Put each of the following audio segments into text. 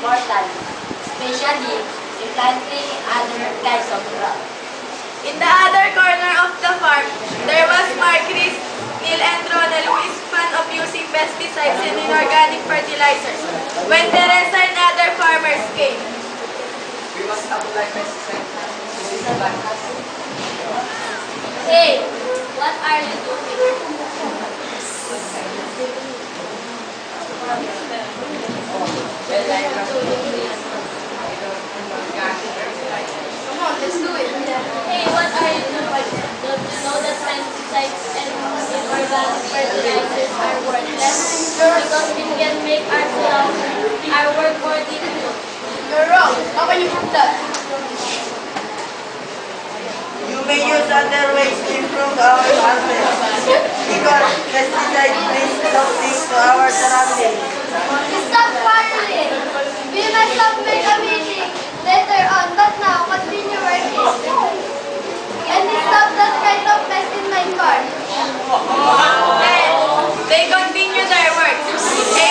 important, especially in planting other kinds of crops. In the other corner of the farm, there was Mark, Chris, Neil, and Ronald, who is fan of using pesticides and inorganic fertilizers. When Teresa and other farmers came, We must apply pesticides. Hey, what are you doing? come on, let's do it. Hey, what are you doing? Don't you know that pesticides and inorganic fertilizers are worthless? Because we can make our work more difficult. You're wrong. How can you prove that? You may use other ways to improve our harvest because pesticides bring toxic to our surroundings. Stop quarreling. We must have made a meeting later on, but now continue working. And stop that kind of mess in my car. Then, they continued their work.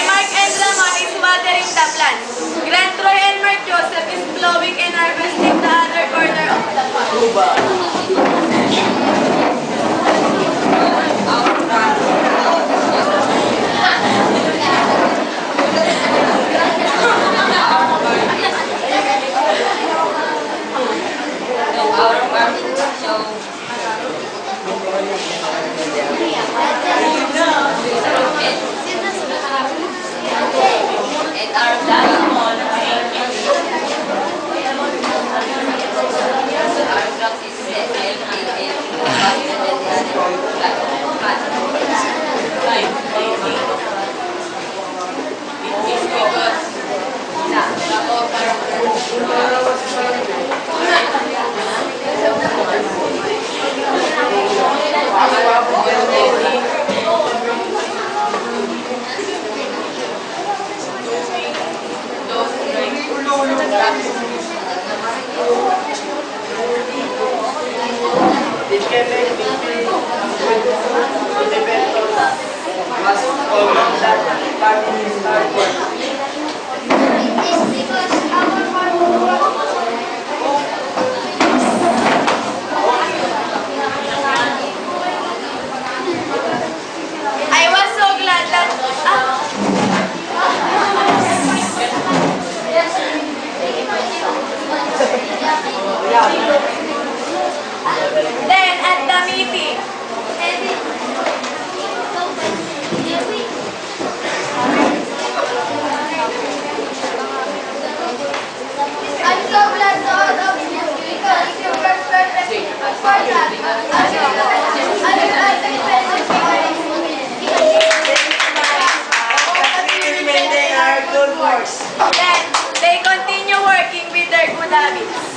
Mark and Ramon is watering the plants. Grant Troy and Mark Joseph is plowing and harvesting the other corner of the farm. It can make me feel independent. Must follow that families are working. It's because our farm I was so glad that then at the meeting, I'm so glad to all of you because you work perfectly for that. I will We maintain our good works. then they continue working with their good habits.